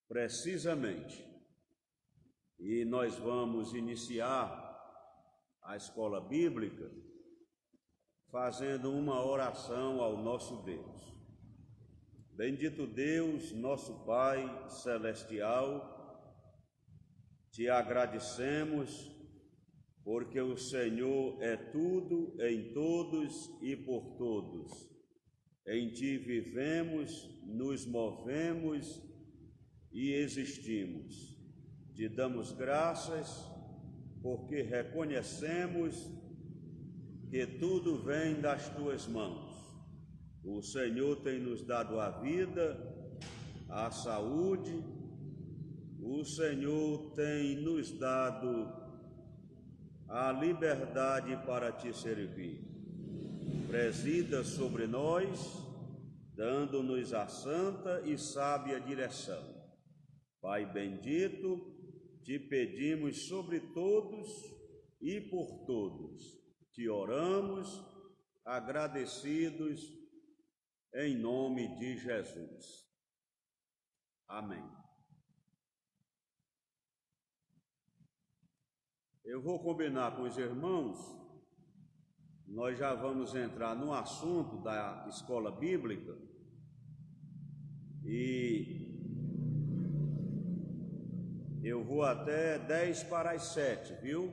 precisamente. E nós vamos iniciar a escola bíblica fazendo uma oração ao nosso Deus. Bendito Deus, nosso Pai celestial, te agradecemos porque o Senhor é tudo em todos e por todos. Em ti vivemos, nos movemos e existimos. Te damos graças porque reconhecemos que tudo vem das tuas mãos. O Senhor tem nos dado a vida, a saúde, o Senhor tem nos dado a liberdade para te servir. Presida sobre nós, dando-nos a santa e sábia direção. Pai bendito, te pedimos sobre todos e por todos. Te oramos, agradecidos, em nome de Jesus. Amém. Eu vou combinar com os irmãos, nós já vamos entrar no assunto da escola bíblica e eu vou até 6:50, viu?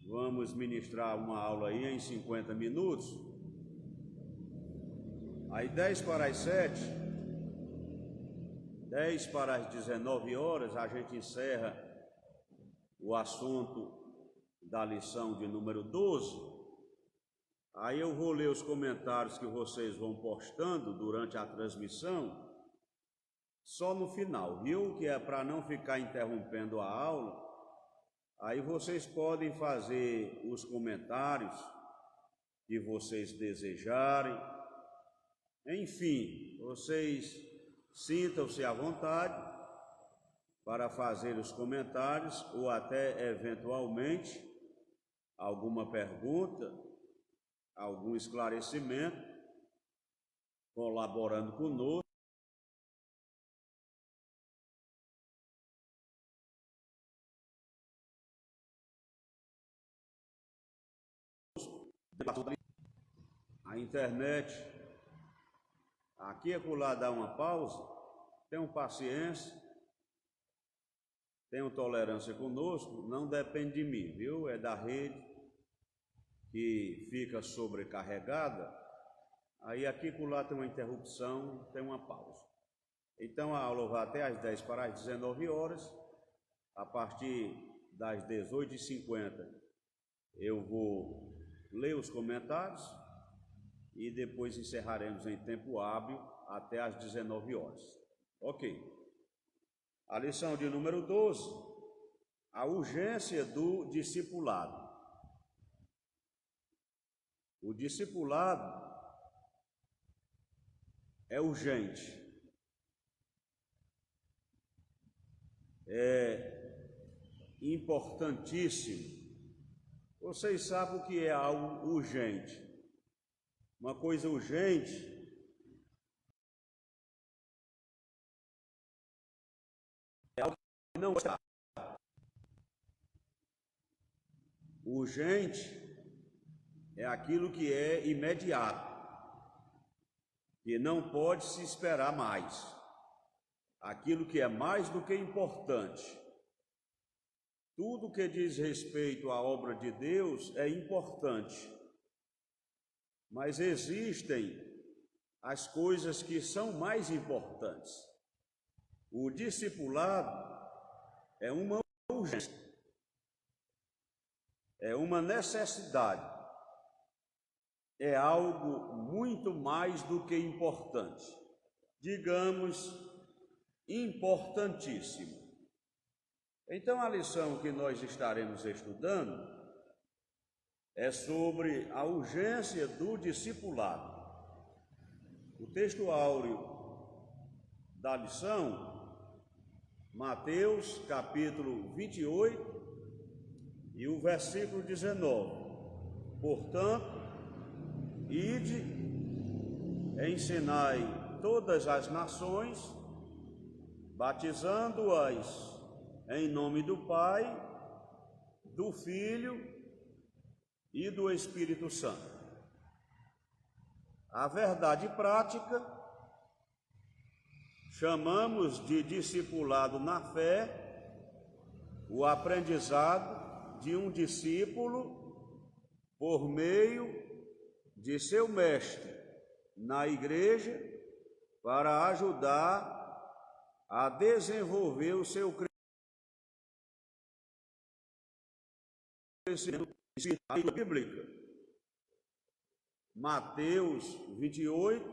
Vamos ministrar uma aula aí em 50 minutos. Aí 6:50, 6:19, a gente encerra o assunto da lição de número 12. Aí eu vou ler os comentários que vocês vão postando durante a transmissão, só no final, viu? Que é para não ficar interrompendo a aula. Aí vocês podem fazer os comentários que vocês desejarem. Enfim, vocês sintam-se à vontade para fazer os comentários ou até, eventualmente, alguma pergunta, algum esclarecimento, colaborando conosco. A internet, aqui e acolá dá uma pausa, tenham paciência, tenham tolerância conosco, não depende de mim, viu? É da rede que fica sobrecarregada, aí aqui e acolá tem uma interrupção, tem uma pausa. Então a aula vai até às 10:19, a partir das 18:50 eu vou ler os comentários e depois encerraremos em tempo hábil até às 19h. Ok. A lição de número 12, a urgência do discipulado. O discipulado é urgente, é importantíssimo. Vocês sabem o que é algo urgente. Uma coisa urgente é algo que não está. Urgente é aquilo que é imediato, que não pode se esperar mais. Aquilo que é mais do que importante. Tudo que diz respeito à obra de Deus é importante, mas existem as coisas que são mais importantes. O discipulado é uma urgência, é uma necessidade, é algo muito mais do que importante, digamos, importantíssimo. Então, a lição que nós estaremos estudando é sobre a urgência do discipulado. O texto áureo da lição, Mateus capítulo 28 e o versículo 19. Portanto, ide, ensinai todas as nações, batizando-as em nome do Pai, do Filho e do Espírito Santo. A verdade prática chamamos de discipulado na fé, o aprendizado de um discípulo por meio de seu mestre na igreja para ajudar a desenvolver o seu crescimento bíblico. Mateus 28,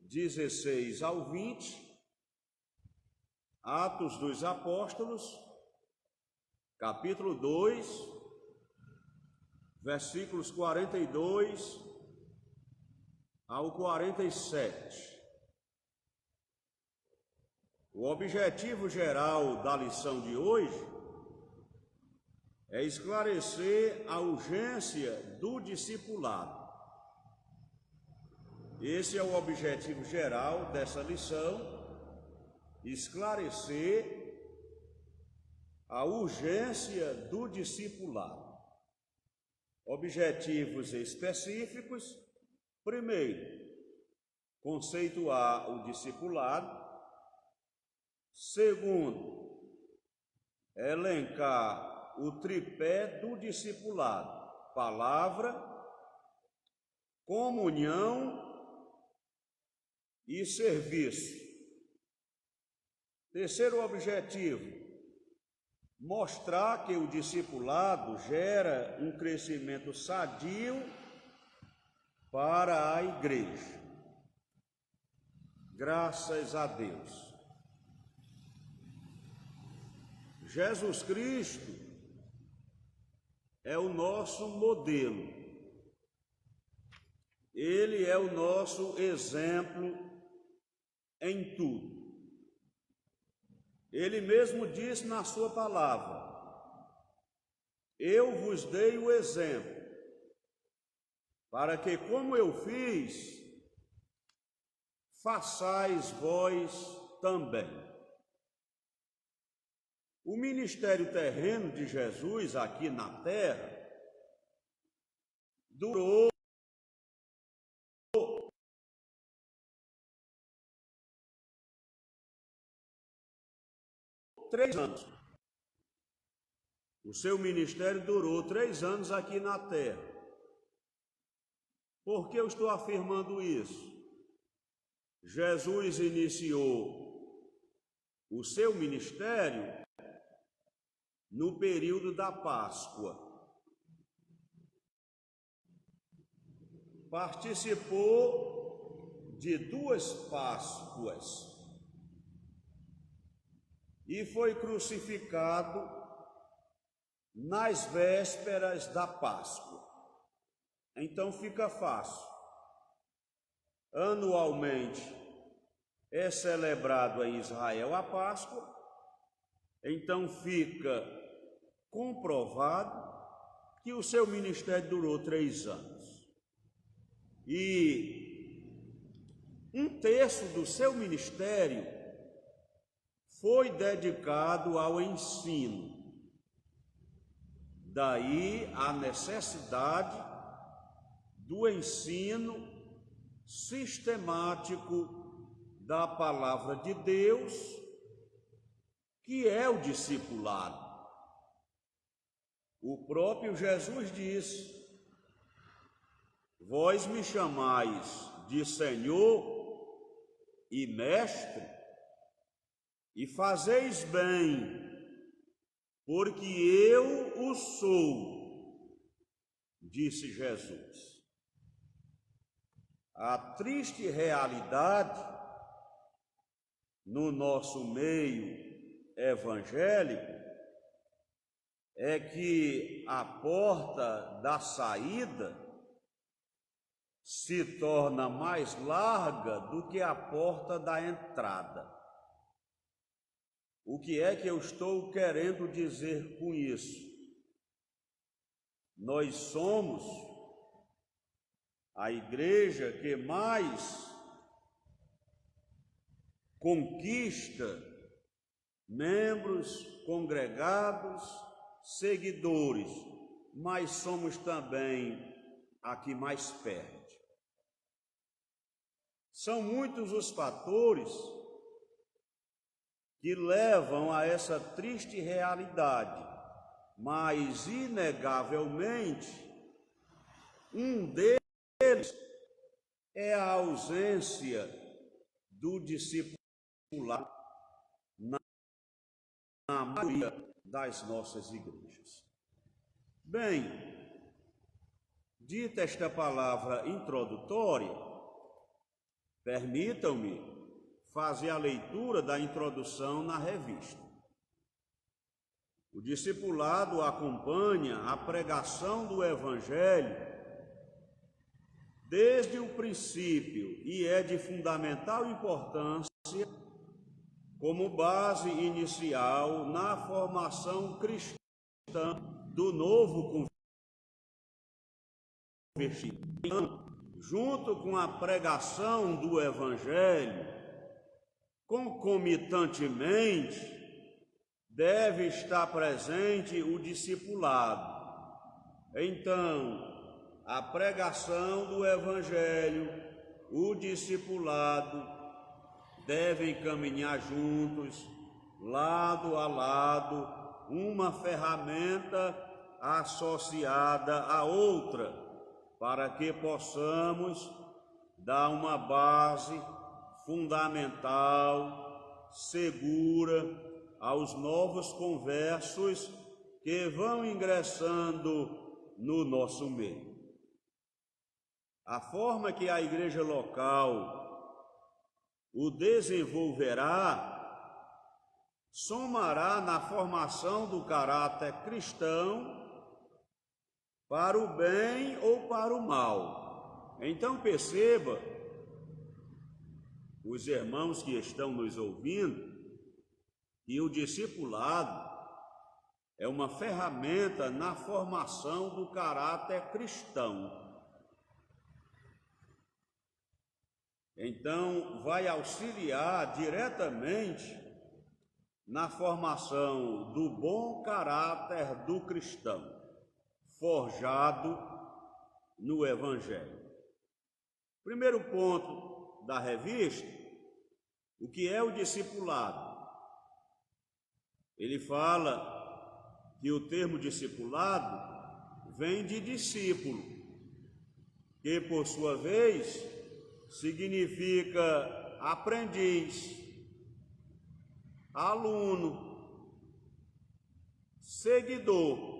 16 ao 20, Atos dos Apóstolos, capítulo 2, versículos 42 ao 47. O objetivo geral da lição de hoje é esclarecer a urgência do discipulado. Esse é o objetivo geral dessa lição, esclarecer a urgência do discipulado. Objetivos específicos: primeiro, conceituar o discipulado. Segundo, elencar o tripé do discipulado: palavra, comunhão e serviço. Terceiro objetivo: mostrar que o discipulado gera um crescimento sadio para a igreja. Graças a Deus. Jesus Cristo é o nosso modelo. Ele é o nosso exemplo em tudo. Ele mesmo disse na sua palavra: eu vos dei o exemplo, para que, como eu fiz, façais vós também. O ministério terreno de Jesus aqui na terra durou 3 anos. O seu ministério durou 3 anos aqui na terra. Por que eu estou afirmando isso? Jesus iniciou o seu ministério no período da Páscoa. Participou de 2 Páscoas e foi crucificado nas vésperas da Páscoa. Então fica fácil. Anualmente é celebrado em Israel a Páscoa, então fica comprovado que o seu ministério durou 3 anos. E 1/3 do seu ministério foi dedicado ao ensino. Daí a necessidade do ensino sistemático da palavra de Deus, que é o discipulado. O próprio Jesus disse: vós me chamais de Senhor e Mestre, e fazeis bem, porque eu o sou, disse Jesus. A triste realidade no nosso meio evangélico é que a porta da saída se torna mais larga do que a porta da entrada. O que é que eu estou querendo dizer com isso? Nós somos a igreja que mais conquista membros, congregados, seguidores, mas somos também a que mais perde. São muitos os fatores que levam a essa triste realidade, mas inegavelmente um deles é a ausência do discipulado na maioria das nossas igrejas. Bem, dita esta palavra introdutória, permitam-me fazer a leitura da introdução na revista. O discipulado acompanha a pregação do Evangelho desde o princípio e é de fundamental importância como base inicial na formação cristã do novo convertido. Junto com a pregação do Evangelho, concomitantemente, deve estar presente o discipulado. Então, a pregação do Evangelho, o discipulado, devem caminhar juntos, lado a lado, uma ferramenta associada à outra, para que possamos dar uma base fundamental, segura, aos novos conversos que vão ingressando no nosso meio. A forma que a igreja local o desenvolverá somará na formação do caráter cristão para o bem ou para o mal. Então perceba, os irmãos que estão nos ouvindo, que o discipulado é uma ferramenta na formação do caráter cristão. Então, vai auxiliar diretamente na formação do bom caráter do cristão, forjado no Evangelho. Primeiro ponto da revista, o que é o discipulado? Ele fala que o termo discipulado vem de discípulo, que por sua vez significa aprendiz, aluno, seguidor.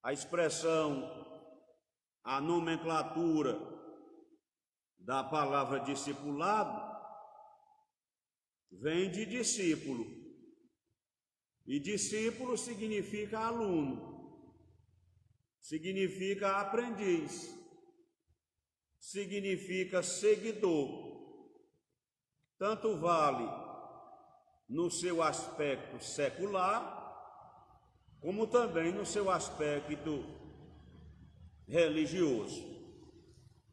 A expressão, a nomenclatura da palavra discipulado vem de discípulo, e discípulo significa aluno, significa aprendiz, significa seguidor. Tanto vale no seu aspecto secular, como também no seu aspecto religioso.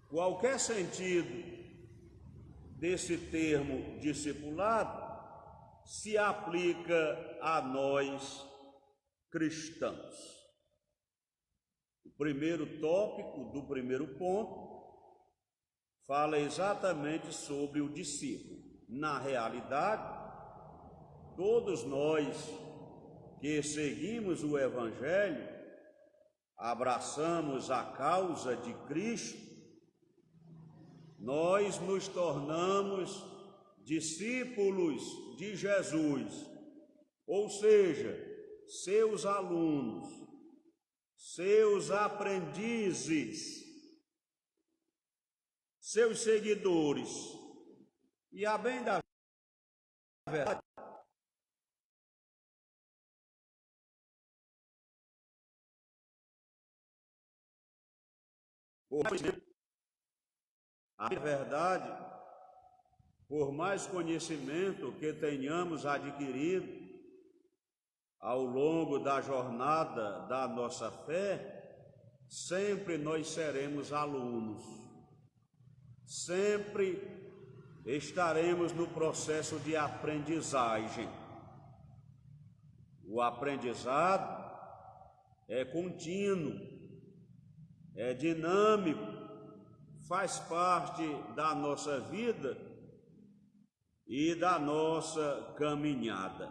Qualquer sentido desse termo discipulado se aplica a nós cristãos. O primeiro tópico do primeiro ponto fala exatamente sobre o discípulo. Na realidade, todos nós que seguimos o Evangelho, abraçamos a causa de Cristo, nós nos tornamos discípulos de Jesus, ou seja, seus alunos, seus aprendizes, seus seguidores. E a bem da verdade, por mais conhecimento que tenhamos adquirido ao longo da jornada da nossa fé, sempre nós seremos alunos. Sempre estaremos no processo de aprendizagem. O aprendizado é contínuo, é dinâmico, faz parte da nossa vida e da nossa caminhada.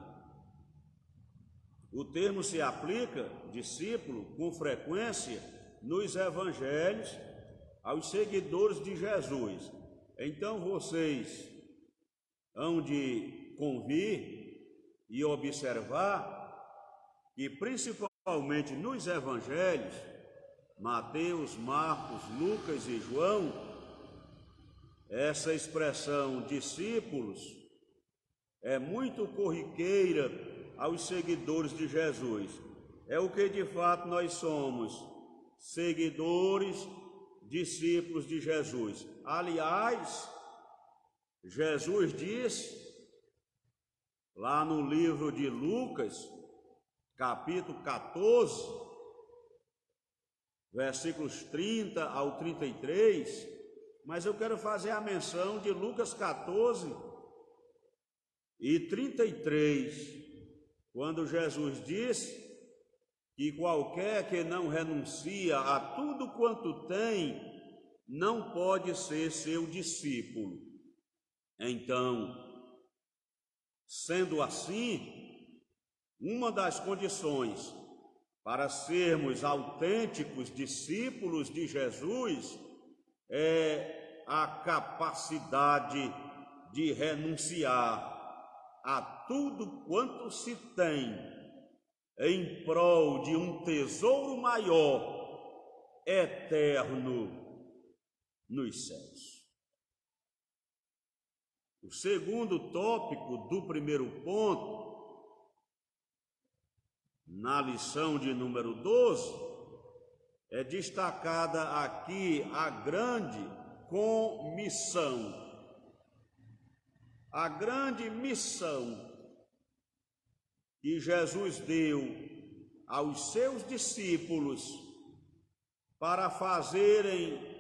O termo se aplica, discípulo, com frequência nos evangelhos aos seguidores de Jesus. Então vocês hão de convir e observar que principalmente nos evangelhos, Mateus, Marcos, Lucas e João, essa expressão discípulos é muito corriqueira aos seguidores de Jesus. É o que de fato nós somos, seguidores, discípulos de Jesus. Aliás, Jesus disse lá no livro de Lucas, capítulo 14, versículos 30 ao 33, mas eu quero fazer a menção de Lucas 14 e 33, quando Jesus disse que qualquer que não renuncia a tudo quanto tem, não pode ser seu discípulo. Então, sendo assim, uma das condições para sermos autênticos discípulos de Jesus é a capacidade de renunciar a tudo quanto se tem em prol de um tesouro maior, eterno, nos céus. O segundo tópico do primeiro ponto, na lição de número 12, é destacada aqui a grande comissão. A grande missão que Jesus deu aos seus discípulos para fazerem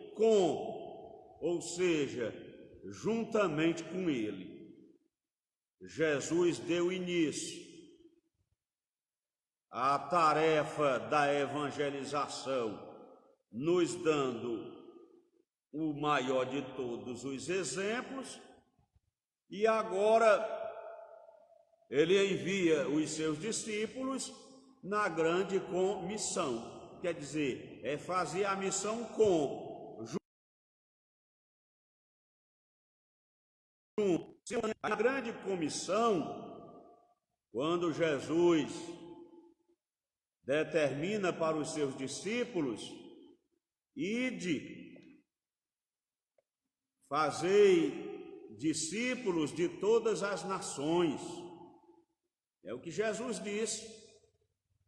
ou seja, juntamente com ele. Jesus deu início a tarefa da evangelização, nos dando o maior de todos os exemplos, e agora ele envia os seus discípulos na grande comissão, quer dizer, é fazer a missão a grande comissão, quando Jesus determina para os seus discípulos: ide, fazei discípulos de todas as nações. É o que Jesus disse,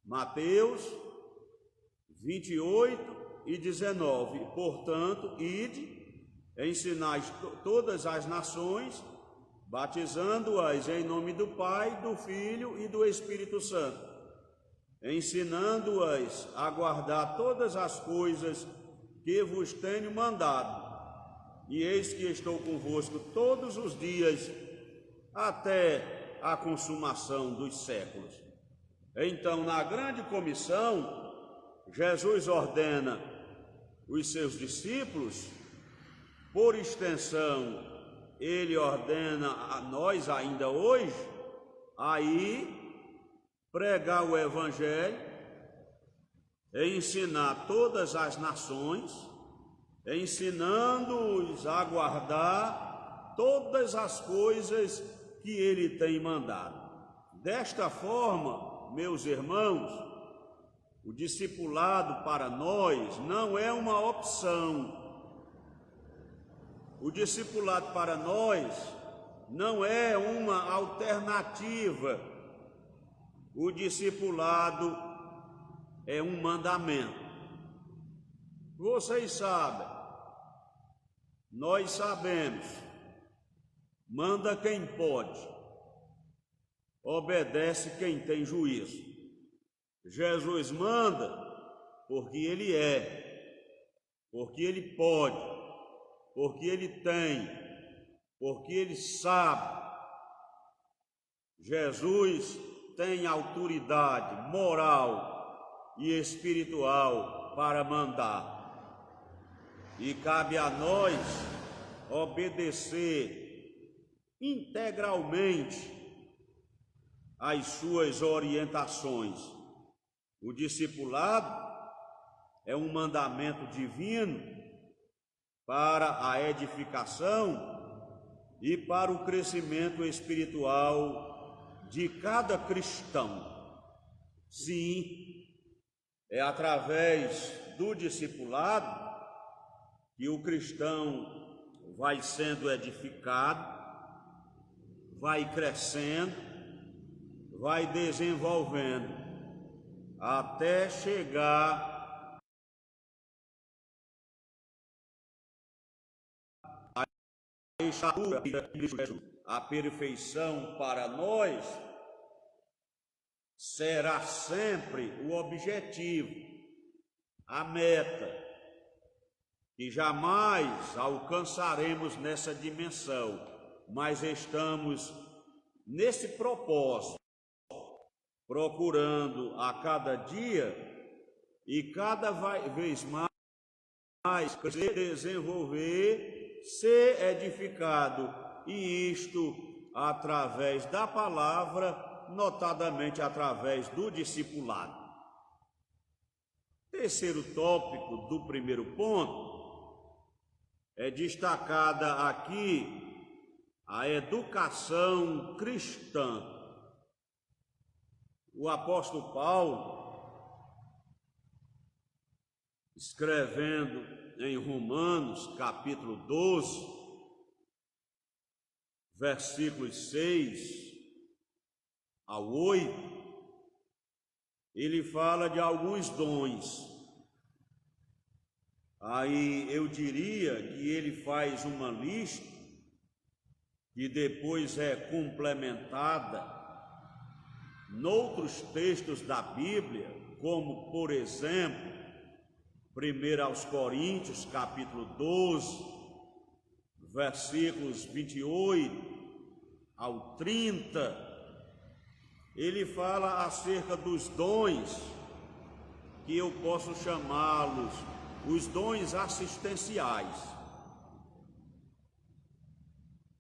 Mateus 28 e 19. Portanto, ide, ensinai todas as nações, batizando-as em nome do Pai, do Filho e do Espírito Santo, ensinando-as a guardar todas as coisas que vos tenho mandado. E eis que estou convosco todos os dias, até a consumação dos séculos. Então, na grande comissão, Jesus ordena os seus discípulos, por extensão, ele ordena a nós ainda hoje, aí pregar o Evangelho, ensinar todas as nações, ensinando-os a guardar todas as coisas que ele tem mandado. Desta forma, meus irmãos, o discipulado para nós não é uma opção. O discipulado para nós não é uma alternativa. O discipulado é um mandamento. Vocês sabem, nós sabemos, manda quem pode, obedece quem tem juízo. Jesus manda porque ele é, porque ele pode, porque ele tem, porque ele sabe, Jesus tem autoridade moral e espiritual para mandar. E cabe a nós obedecer integralmente às suas orientações. O discipulado é um mandamento divino para a edificação e para o crescimento espiritual de cada cristão. Sim, é através do discipulado que o cristão vai sendo edificado, vai crescendo, vai desenvolvendo, até chegar à estatura de Cristo Jesus. A perfeição para nós será sempre o objetivo, a meta, que jamais alcançaremos nessa dimensão, mas estamos nesse propósito, procurando a cada dia e cada vez mais crescer, desenvolver, ser edificado, e isto através da palavra, notadamente através do discipulado. Terceiro tópico do primeiro ponto, é destacada aqui a educação cristã. O apóstolo Paulo, escrevendo em Romanos, capítulo 12, versículos 6 ao 8, ele fala de alguns dons. Aí eu diria que ele faz uma lista que depois é complementada noutros textos da Bíblia, como por exemplo, 1 Coríntios, capítulo 12, versículos 28 ao 30, ele fala acerca dos dons, que eu posso chamá-los os dons assistenciais,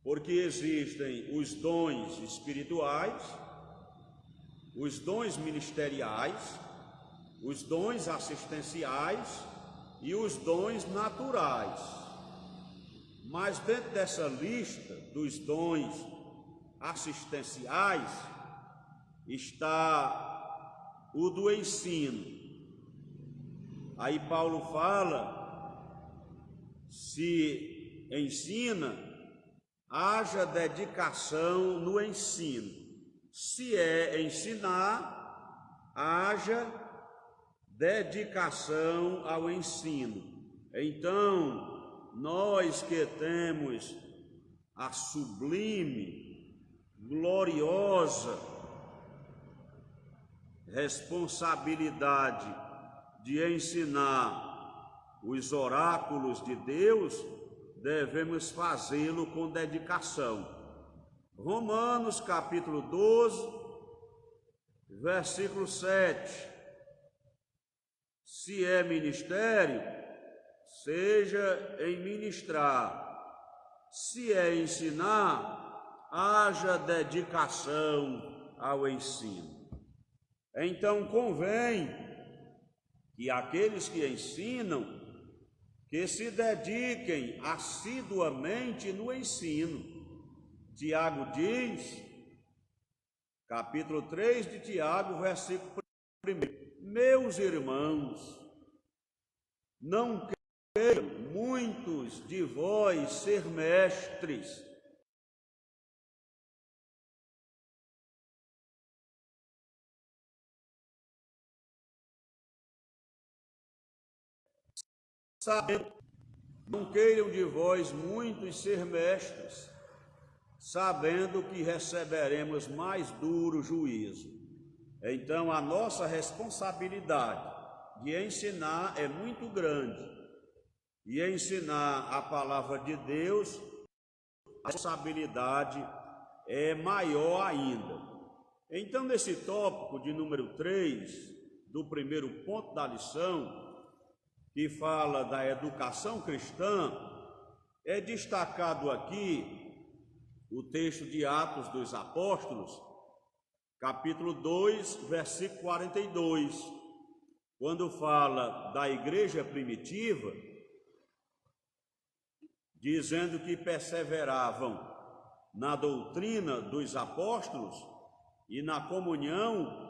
porque existem os dons espirituais, os dons ministeriais, os dons assistenciais e os dons naturais. Mas dentro dessa lista dos dons assistenciais está o do ensino. Aí Paulo fala, se ensina, haja dedicação no ensino. Se é ensinar, haja dedicação ao ensino. Então, nós que temos a sublime, gloriosa responsabilidade de ensinar os oráculos de Deus, devemos fazê-lo com dedicação. Romanos capítulo 12, versículo 7. Se é ministério, seja em ministrar. Se é ensinar, haja dedicação ao ensino. Então convém que aqueles que ensinam, que se dediquem assiduamente no ensino. Tiago diz, capítulo 3 de Tiago, versículo 1: meus irmãos, não queiram muitos de vós ser mestres, não queiram de vós muitos ser mestres, sabendo que receberemos mais duro juízo. Então a nossa responsabilidade de ensinar é muito grande, e ensinar a palavra de Deus a responsabilidade é maior ainda. Então, nesse tópico de número 3, do primeiro ponto da lição, que fala da educação cristã, é destacado aqui o texto de Atos dos Apóstolos, capítulo 2, versículo 42, quando fala da igreja primitiva, dizendo que perseveravam na doutrina dos apóstolos e na comunhão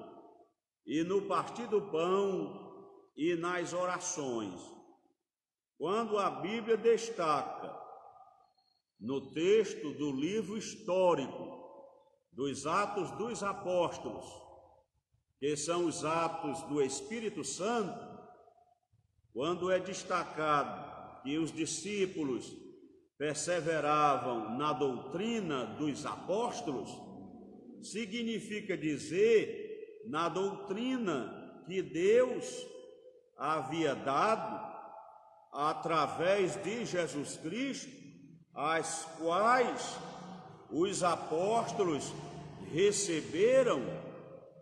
e no partir do pão e nas orações. Quando a Bíblia destaca no texto do livro histórico dos Atos dos Apóstolos, que são os atos do Espírito Santo, quando é destacado que os discípulos perseveravam na doutrina dos apóstolos, significa dizer na doutrina que Deus havia dado através de Jesus Cristo, as quais os apóstolos receberam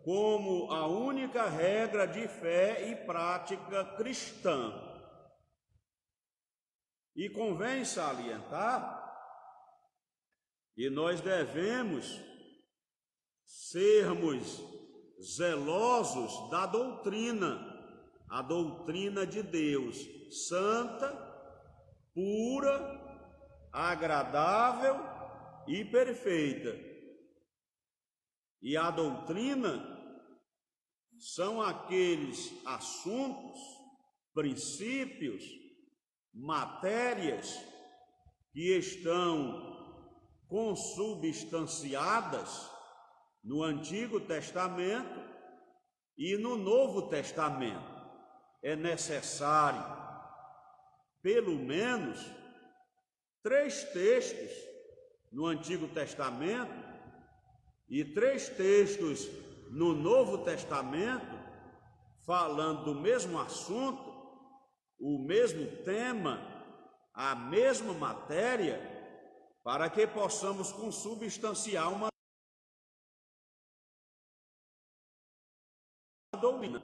como a única regra de fé e prática cristã. E convém salientar que nós devemos sermos zelosos da doutrina, a doutrina de Deus, santa, pura, agradável e perfeita. E a doutrina são aqueles assuntos, princípios, matérias que estão consubstanciadas no Antigo Testamento e no Novo Testamento. É necessário, pelo menos, 3 textos no Antigo Testamento e 3 textos no Novo Testamento, falando do mesmo assunto, o mesmo tema, a mesma matéria, para que possamos consubstanciar uma doutrina.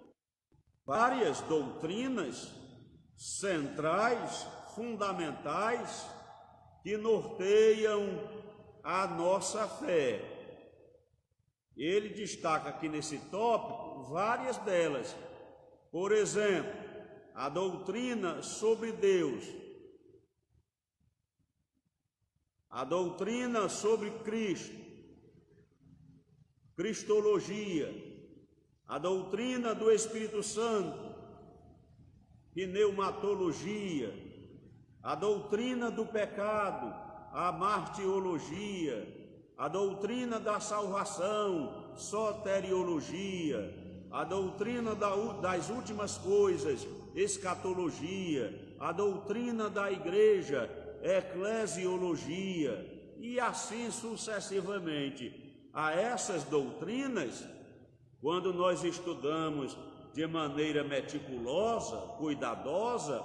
Várias doutrinas centrais, fundamentais, que norteiam a nossa fé. Ele destaca aqui nesse tópico várias delas. Por exemplo, a doutrina sobre Deus, a doutrina sobre Cristo, cristologia, a doutrina do Espírito Santo, pneumatologia, a doutrina do pecado, a martiologia, a doutrina da salvação, soteriologia, a doutrina das últimas coisas, escatologia, a doutrina da igreja, eclesiologia, e assim sucessivamente. A essas doutrinas, quando nós estudamos de maneira meticulosa, cuidadosa,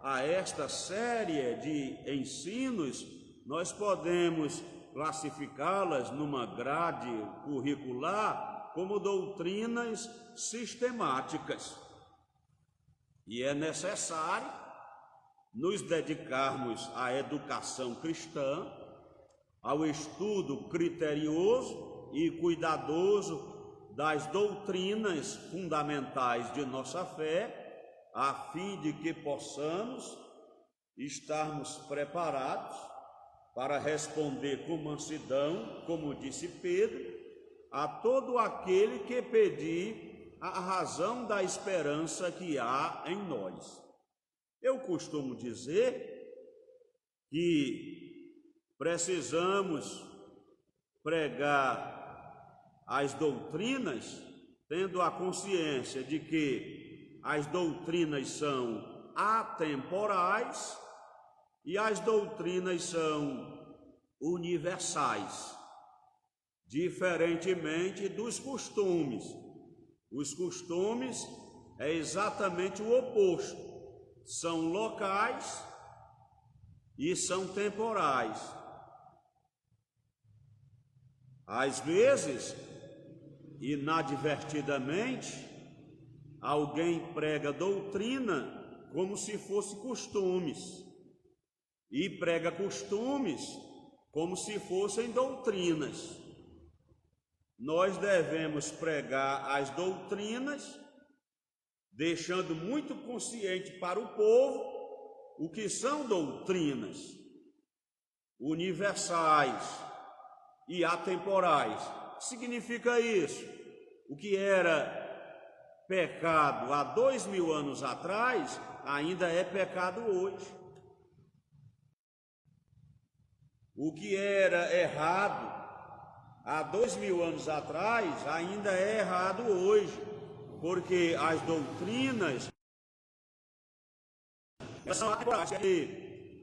a esta série de ensinos, nós podemos classificá-las numa grade curricular como doutrinas sistemáticas. E é necessário nos dedicarmos à educação cristã, ao estudo criterioso e cuidadoso das doutrinas fundamentais de nossa fé, a fim de que possamos estarmos preparados para responder com mansidão, como disse Pedro, a todo aquele que pedir a razão da esperança que há em nós. Eu costumo dizer que precisamos pregar as doutrinas tendo a consciência de que as doutrinas são atemporais e as doutrinas são universais, diferentemente dos costumes. Os costumes é exatamente o oposto, são locais e são temporais. Às vezes, inadvertidamente, alguém prega doutrina como se fosse costumes, e prega costumes como se fossem doutrinas. Nós devemos pregar as doutrinas, deixando muito consciente para o povo o que são doutrinas universais e atemporais. O que significa isso? O que era pecado há 2000 anos atrás, ainda é pecado hoje. O que era errado há 2000 anos atrás, ainda é errado hoje, porque as doutrinas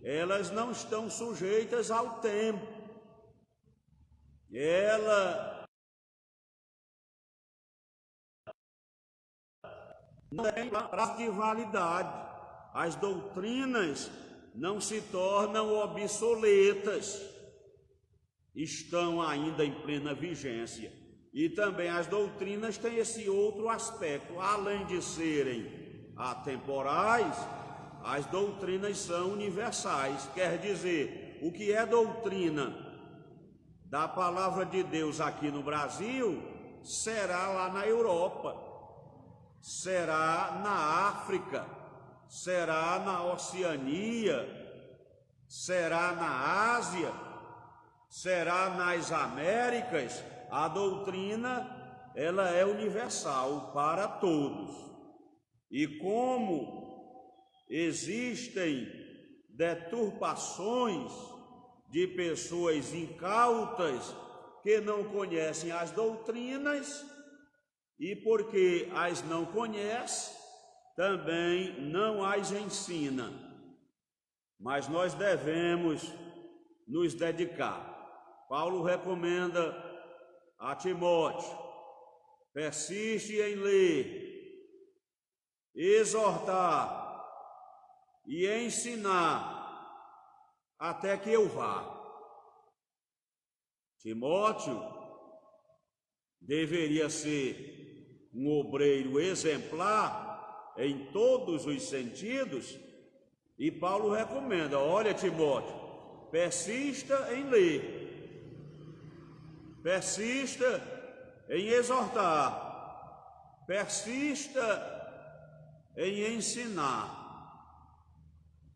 elas não estão sujeitas ao tempo. Ela não tem prazo de validade. As doutrinas não se tornam obsoletas, estão ainda em plena vigência. E também as doutrinas têm esse outro aspecto: além de serem atemporais, as doutrinas são universais. Quer dizer, o que é doutrina da palavra de Deus aqui no Brasil, será lá na Europa, será na África, será na Oceania, será na Ásia, será nas Américas. A doutrina, ela é universal para todos. E como existem deturpações de pessoas incautas que não conhecem as doutrinas, e porque as não conhece, também não as ensina. Mas nós devemos nos dedicar. Paulo recomenda a Timóteo: persiste em ler, exortar e ensinar até que eu vá. Timóteo deveria ser um obreiro exemplar em todos os sentidos, e Paulo recomenda: olha, Timóteo, persista em ler, persista em exortar, persista em ensinar.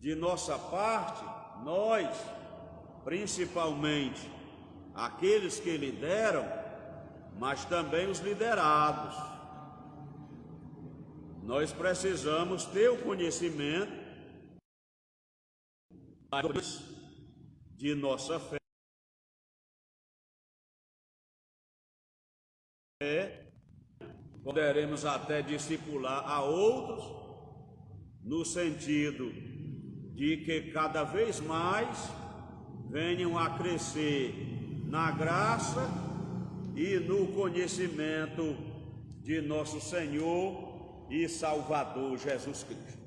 De nossa parte, nós, principalmente aqueles que lideram, mas também os liderados, nós precisamos ter o conhecimento de nossa fé. Poderemos até discipular a outros, no sentido de que cada vez mais venham a crescer na graça e no conhecimento de nosso Senhor e Salvador Jesus Cristo.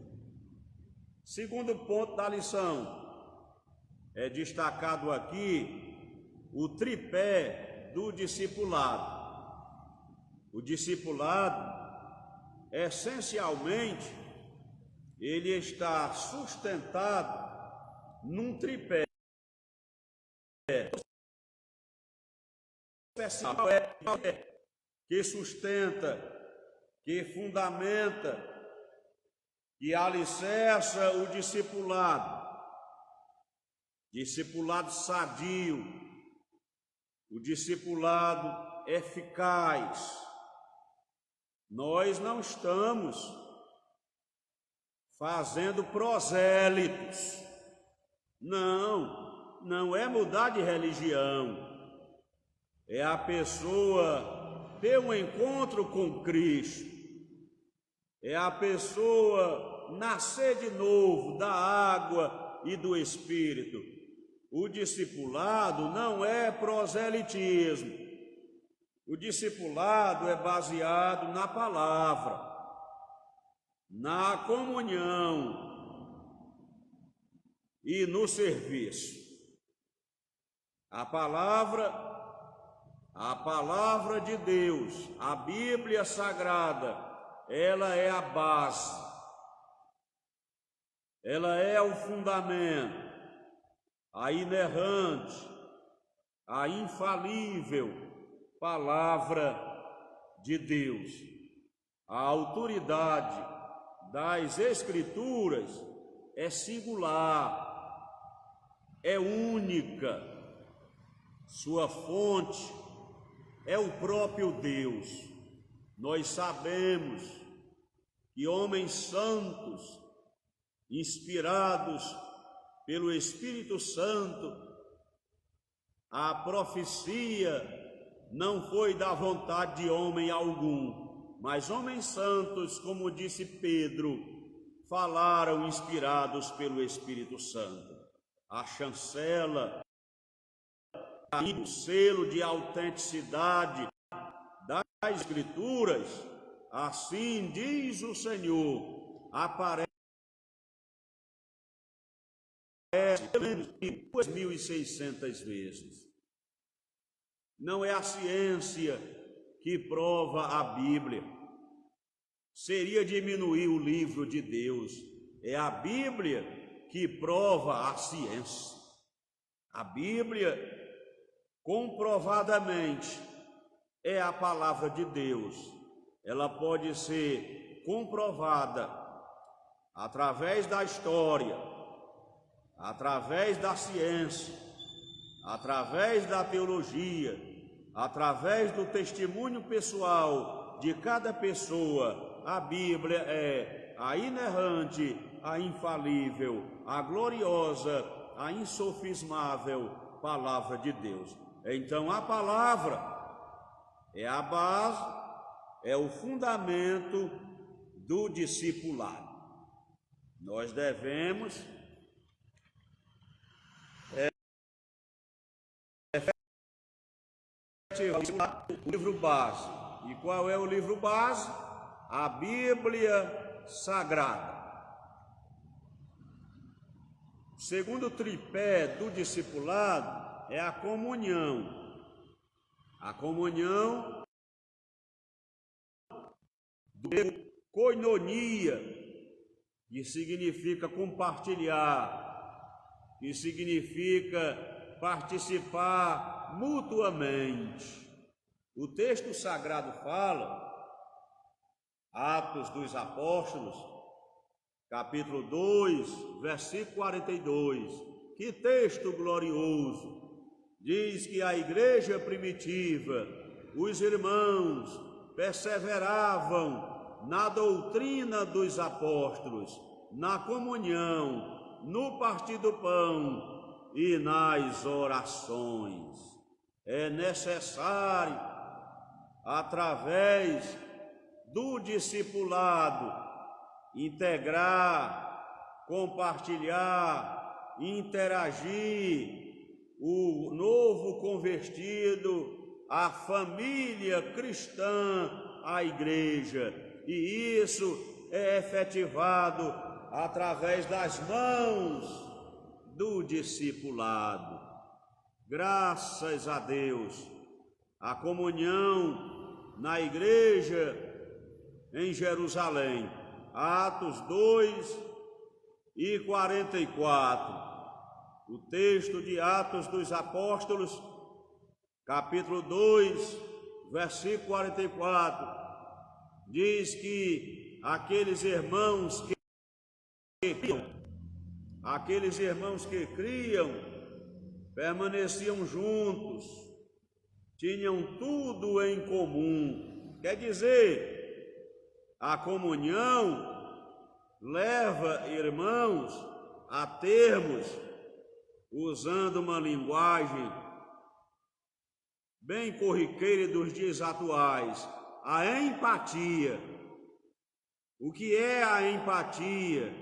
Segundo ponto da lição, é destacado aqui o tripé do discipulado. O discipulado, essencialmente, ele está sustentado num tripé especial, que sustenta, que fundamenta, que alicerça o discipulado. Discipulado sadio, o discipulado eficaz. Nós não estamos fazendo prosélitos. Não é mudar de religião. É a pessoa ter um encontro com Cristo. É a pessoa nascer de novo da água e do Espírito. O discipulado não é proselitismo. O discipulado é baseado na palavra, na comunhão e no serviço. A palavra A palavra de Deus, a Bíblia Sagrada, ela é a base, ela é o fundamento, a inerrante, a infalível palavra de Deus. A autoridade das Escrituras é singular, é única, sua fonte é o próprio Deus. Nós sabemos que homens santos, inspirados pelo Espírito Santo, a profecia não foi da vontade de homem algum, mas homens santos, como disse Pedro, falaram inspirados pelo Espírito Santo. A chancela, o selo de autenticidade das Escrituras, assim diz o Senhor, aparece 2.600 vezes. Não é a ciência que prova a Bíblia, seria diminuir o livro de Deus. É a Bíblia que prova a ciência. A Bíblia, comprovadamente, é a palavra de Deus. Ela pode ser comprovada através da história, através da ciência, através da teologia, através do testemunho pessoal de cada pessoa. A Bíblia é a inerrante, a infalível, a gloriosa, a insofismável palavra de Deus. Então a palavra é a base, é o fundamento do discipulado. Nós devemos o livro base. E qual é o livro base? A Bíblia Sagrada. O segundo tripé do discipulado é a comunhão. A comunhão do koinonia, que significa compartilhar, que significa participar mutuamente. O texto sagrado fala, Atos dos Apóstolos, capítulo 2, versículo 42, que texto glorioso! Diz que a igreja primitiva, os irmãos perseveravam na doutrina dos apóstolos, na comunhão, no partir do pão e nas orações. É necessário, através do discipulado, integrar, compartilhar, interagir o novo convertido, a família cristã, a igreja. E isso é efetivado através das mãos do discipulado. Graças a Deus, a comunhão na igreja em Jerusalém, Atos 2 e 44, o texto de Atos dos Apóstolos, capítulo 2, versículo 44, diz que aqueles irmãos que criam, permaneciam juntos, tinham tudo em comum. Quer dizer, a comunhão leva irmãos a termos, usando uma linguagem bem corriqueira dos dias atuais, a empatia. O que é a empatia?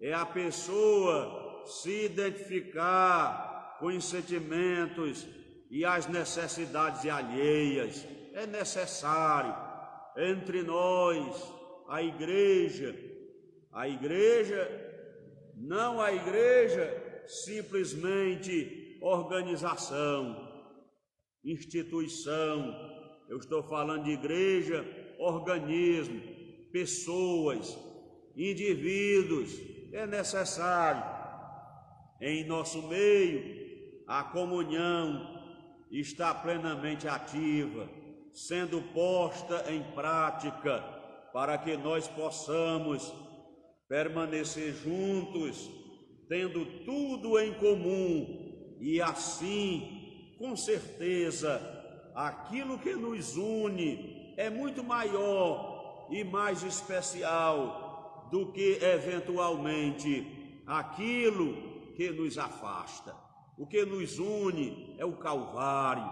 É a pessoa se identificar com os sentimentos e as necessidades alheias. É necessário entre nós, a igreja, não a igreja simplesmente organização, instituição, eu estou falando de igreja, organismo, pessoas, indivíduos. É necessário em nosso meio a comunhão está plenamente ativa, sendo posta em prática para que nós possamos permanecer juntos, tendo tudo em comum e assim, com certeza, aquilo que nos une é muito maior e mais especial do que eventualmente aquilo que nos afasta. O que nos une é o Calvário,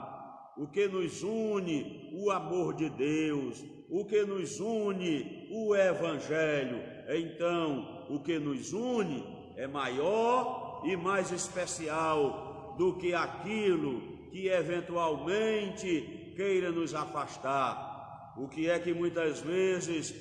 o que nos une o amor de Deus, o que nos une o Evangelho. Então, o que nos une é maior e mais especial do que aquilo que eventualmente queira nos afastar. O que é que muitas vezes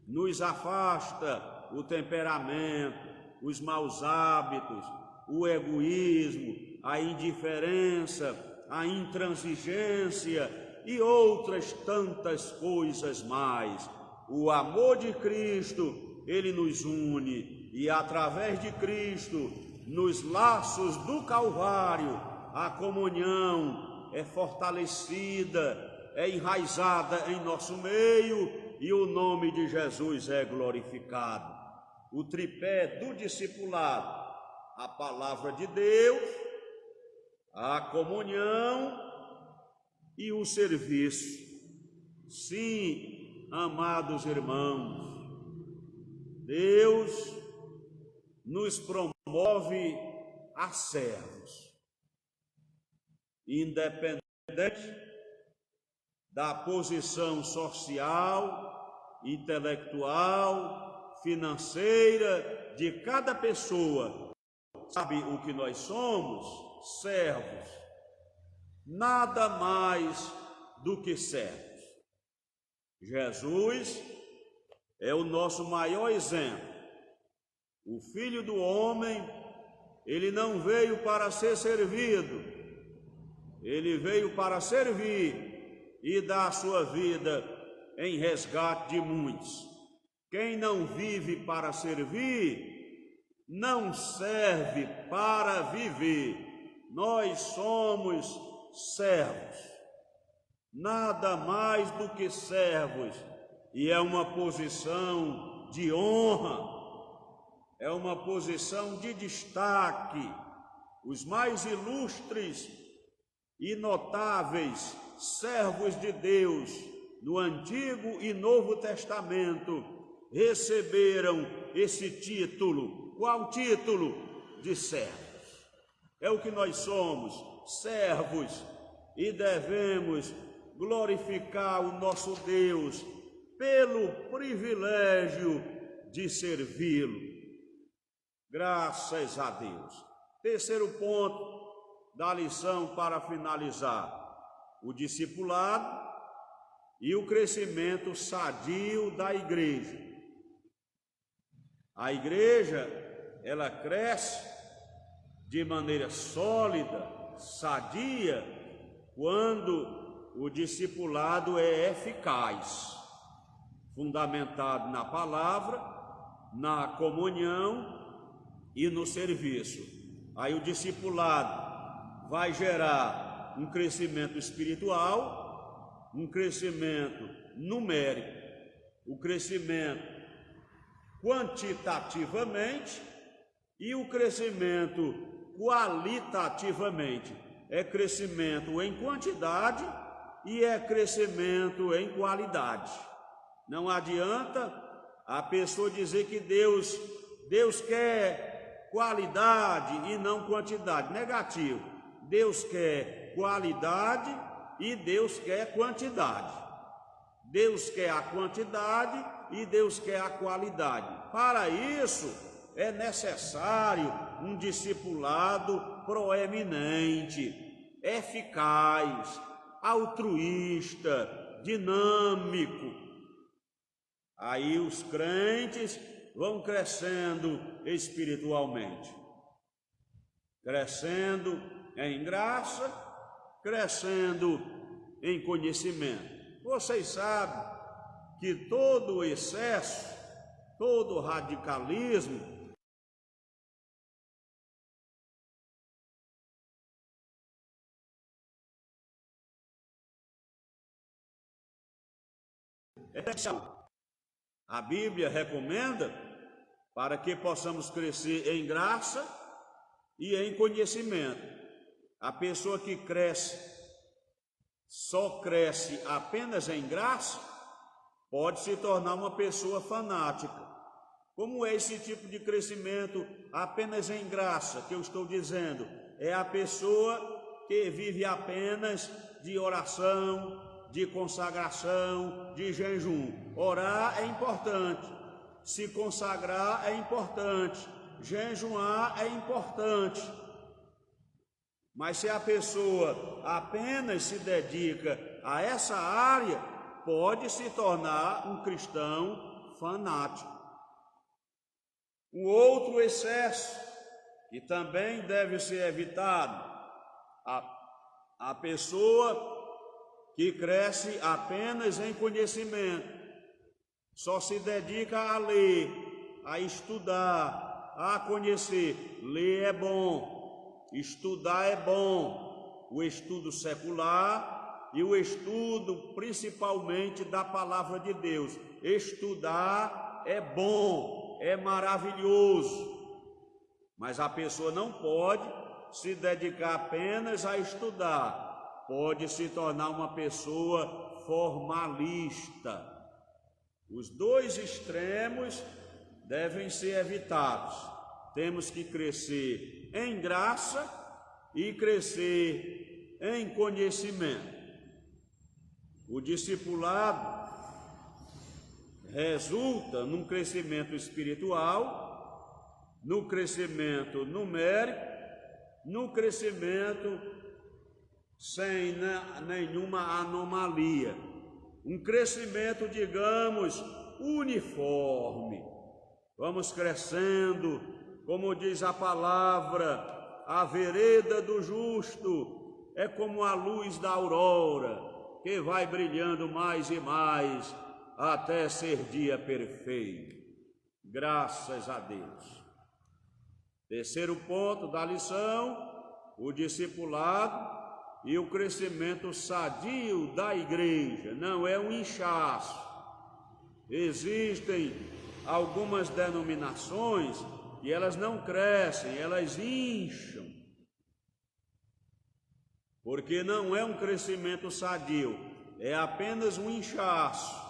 nos afasta? O temperamento, os maus hábitos, o egoísmo, a indiferença, a intransigência e outras tantas coisas mais. O amor de Cristo, ele nos une e através de Cristo, nos laços do Calvário, a comunhão é fortalecida, é enraizada em nosso meio e o nome de Jesus é glorificado. O tripé do discipulado, a palavra de Deus, a comunhão e o serviço. Sim, amados irmãos, Deus nos promove a servos, independente da posição social, intelectual, financeira de cada pessoa. Sabe o que nós somos? Servos. Nada mais do que servos. Jesus é o nosso maior exemplo. O Filho do Homem, ele não veio para ser servido, ele veio para servir e dar a sua vida em resgate de muitos. Quem não vive para servir, não serve para viver. Nós somos servos, nada mais do que servos, e é uma posição de honra, é uma posição de destaque. Os mais ilustres e notáveis servos de Deus no Antigo e Novo Testamento receberam esse título. Qual título? De servos. É o que nós somos, servos, e devemos glorificar o nosso Deus pelo privilégio de servi-lo. Graças a Deus. Terceiro ponto da lição para finalizar: o discipulado e o crescimento sadio da igreja. A igreja, ela cresce de maneira sólida, sadia, quando o discipulado é eficaz, fundamentado na palavra, na comunhão e no serviço. Aí o discipulado vai gerar um crescimento espiritual, um crescimento numérico, o crescimento quantitativamente e o crescimento qualitativamente. É crescimento em quantidade e é crescimento em qualidade. Não adianta a pessoa dizer que Deus quer qualidade e não quantidade. Negativo. Deus quer qualidade e Deus quer quantidade. Deus quer a quantidade e Deus quer a qualidade. Para isso é necessário um discipulado proeminente, eficaz, altruísta, dinâmico. Aí os crentes vão crescendo espiritualmente, crescendo em graça, crescendo em conhecimento. Vocês sabem que todo excesso, todo radicalismo é essencial. A Bíblia recomenda para que possamos crescer em graça e em conhecimento. A pessoa que só cresce apenas em graça, pode se tornar uma pessoa fanática. Como é esse tipo de crescimento apenas em graça que eu estou dizendo? É a pessoa que vive apenas de oração, de consagração, de jejum. Orar é importante, se consagrar é importante, jejuar é importante. Mas se a pessoa apenas se dedica a essa área, pode se tornar um cristão fanático. Um outro excesso que também deve ser evitado, a pessoa que cresce apenas em conhecimento, só se dedica a ler, a estudar, a conhecer. Ler é bom, estudar é bom, o estudo secular e o estudo principalmente da palavra de Deus. Estudar é bom, é maravilhoso, mas a pessoa não pode se dedicar apenas a estudar. Pode se tornar uma pessoa formalista. Os dois extremos devem ser evitados. Temos que crescer em graça e crescer em conhecimento. O discipulado resulta num crescimento espiritual, no crescimento numérico, no crescimento sem nenhuma anomalia, um crescimento, digamos, uniforme. Vamos crescendo, como diz a palavra, a vereda do justo é como a luz da aurora, que vai brilhando mais e mais até ser dia perfeito. Graças a Deus. Terceiro ponto da lição, o discipulado e o crescimento sadio da igreja. Não é um inchaço. Existem algumas denominações e elas não crescem, elas incham. Porque não é um crescimento sadio, é apenas um inchaço.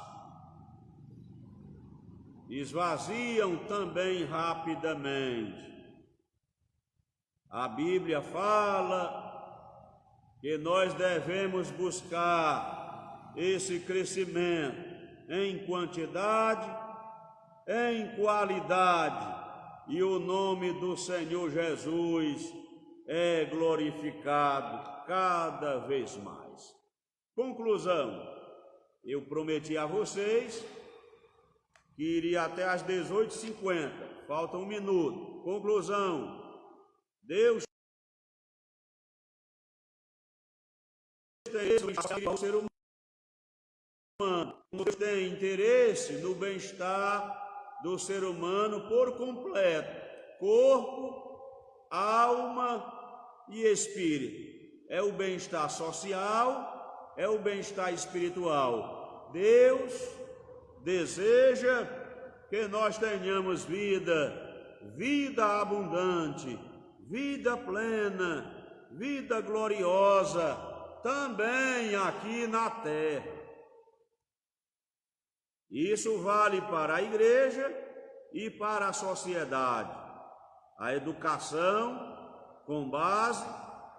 Esvaziam também rapidamente. A Bíblia fala que nós devemos buscar esse crescimento em quantidade, em qualidade, e o nome do Senhor Jesus é glorificado cada vez mais. Conclusão, eu prometi a vocês que iria até às 18h50, falta um minuto. Conclusão, Deus tem ao ser humano, Deus tem interesse no bem-estar do ser humano por completo, corpo, alma e espírito. É o bem-estar social, é o bem-estar espiritual. Deus deseja que nós tenhamos vida abundante, vida plena, vida gloriosa, também aqui na terra. Isso vale para a igreja e para a sociedade. A educação, com base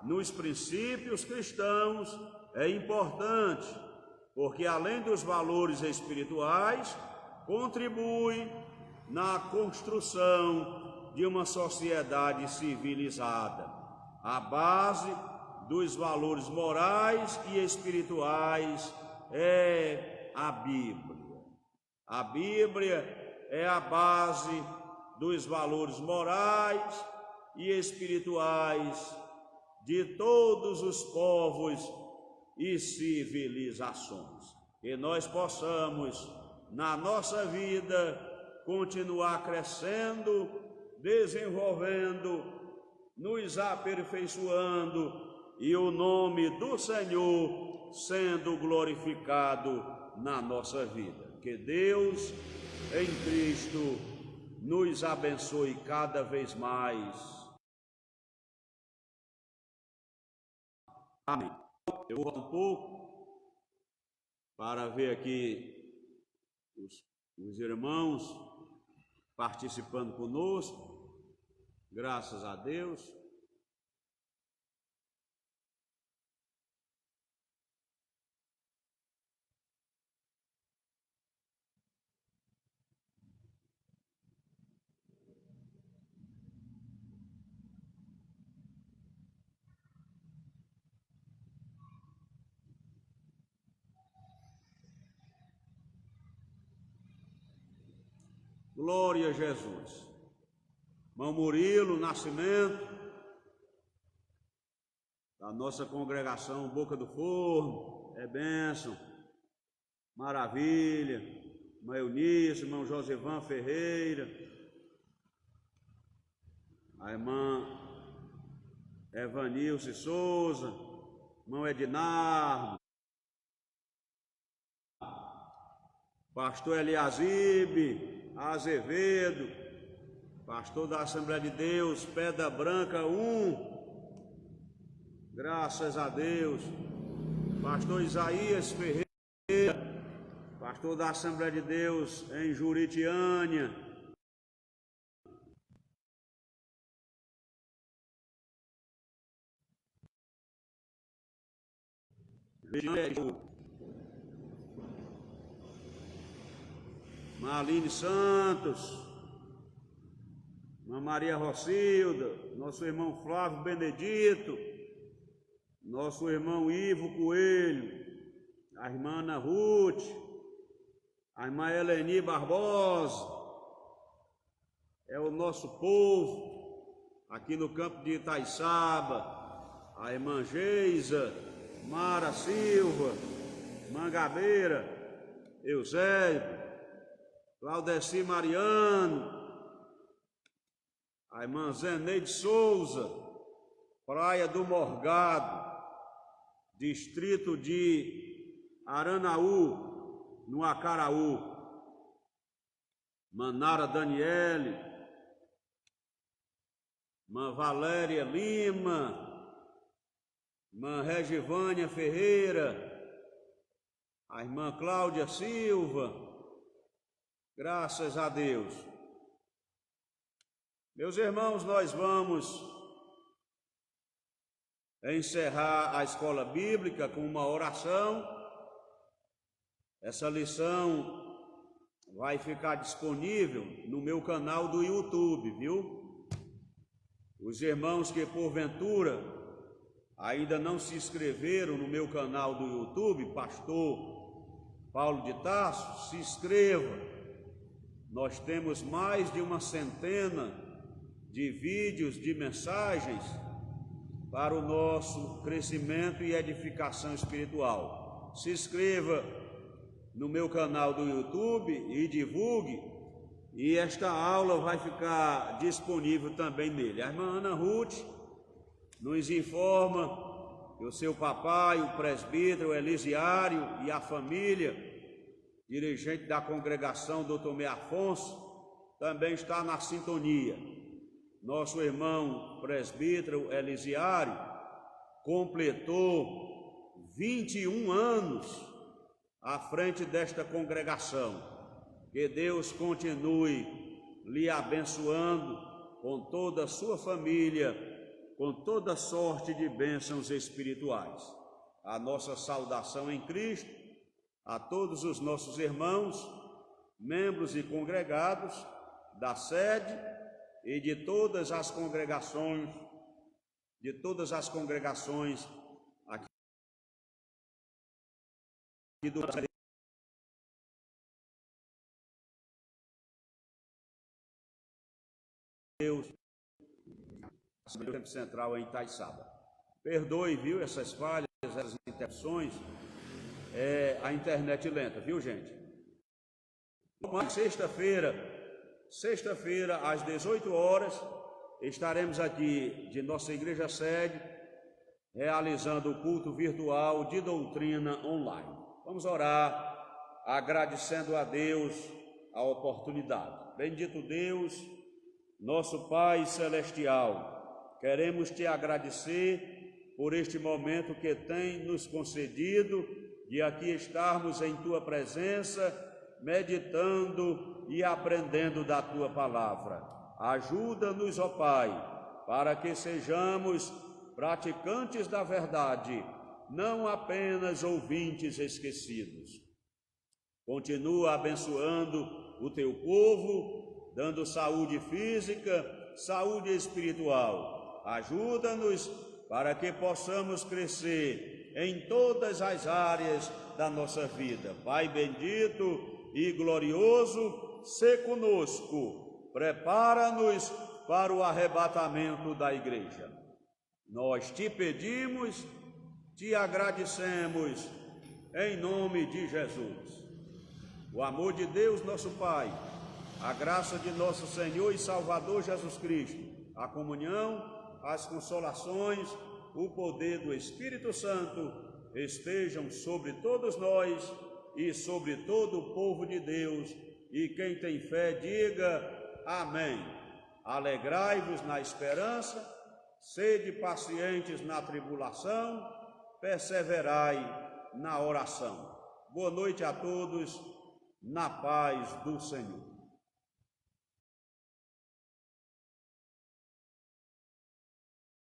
nos princípios cristãos, é importante, porque além dos valores espirituais, contribui na construção de uma sociedade civilizada. A base dos valores morais e espirituais é a Bíblia. A Bíblia é a base dos valores morais e espirituais de todos os povos e civilizações. Que nós possamos, na nossa vida, continuar crescendo, desenvolvendo, nos aperfeiçoando e o nome do Senhor sendo glorificado na nossa vida. Que Deus, em Cristo, nos abençoe cada vez mais. Amém. Eu vou um pouco para ver aqui os irmãos participando conosco. Graças a Deus. Glória a Jesus. Irmão Murilo Nascimento, da nossa congregação Boca do Forno, é bênção, maravilha. Irmão Eunice, irmão Josivan Ferreira, a irmã Evanilce Souza, irmão Ednardo, pastor Eliasibe Azevedo, pastor da Assembleia de Deus, Pedra Branca 1, graças a Deus, pastor Isaías Ferreira, pastor da Assembleia de Deus em Juritiânia, Marline Santos, irmã Maria Rocilda, nosso irmão Flávio Benedito, nosso irmão Ivo Coelho, a irmã Ana Ruth, a irmã Eleni Barbosa, é o nosso povo aqui no campo de Itaiçaba, a irmã Geisa, Mara Silva, Mangabeira, Eusébio, Claudeci Mariano, a irmã Zeneide Souza, Praia do Morgado, distrito de Aranaú, no Acaraú, Manara Daniele, irmã Valéria Lima, irmã Regivânia Ferreira, a irmã Cláudia Silva, graças a Deus. Meus irmãos, nós vamos encerrar a escola bíblica com uma oração. Essa lição vai ficar disponível no meu canal do YouTube, viu? Os irmãos que porventura ainda não se inscreveram no meu canal do YouTube, Pastor Paulo de Tarso, se inscreva. Nós temos mais de uma centena de vídeos, de mensagens para o nosso crescimento e edificação espiritual. Se inscreva no meu canal do YouTube e divulgue, e esta aula vai ficar disponível também nele. A irmã Ana Ruth nos informa que o seu papai, o presbítero Elisiário e a família, dirigente da congregação Dr. Tomé Afonso, também está na sintonia. Nosso irmão presbítero Elisiário completou 21 anos à frente desta congregação. Que Deus continue lhe abençoando com toda a sua família, com toda sorte de bênçãos espirituais. A nossa saudação em Cristo a todos os nossos irmãos, membros e congregados da sede e de todas as congregações aqui do Deus, Central em Itaiçaba. Perdoe, viu, essas falhas, essas interrupções. É a internet lenta, viu, gente? Sexta-feira, às 18 horas, estaremos aqui de nossa igreja sede, realizando o culto virtual de doutrina online. Vamos orar, agradecendo a Deus a oportunidade. Bendito Deus, nosso Pai celestial, queremos te agradecer por este momento que tem nos concedido de aqui estarmos em tua presença, meditando e aprendendo da tua palavra. Ajuda-nos, ó Pai, para que sejamos praticantes da verdade, não apenas ouvintes esquecidos. Continua abençoando o teu povo, dando saúde física, saúde espiritual. Ajuda-nos para que possamos crescer em todas as áreas da nossa vida. Pai bendito e glorioso, sê conosco, prepara-nos para o arrebatamento da igreja. Nós te pedimos, te agradecemos, em nome de Jesus. O amor de Deus, nosso Pai, a graça de nosso Senhor e Salvador Jesus Cristo, a comunhão, as consolações, o poder do Espírito Santo estejam sobre todos nós e sobre todo o povo de Deus. E quem tem fé, diga amém. Alegrai-vos na esperança, sede pacientes na tribulação, perseverai na oração. Boa noite a todos, na paz do Senhor.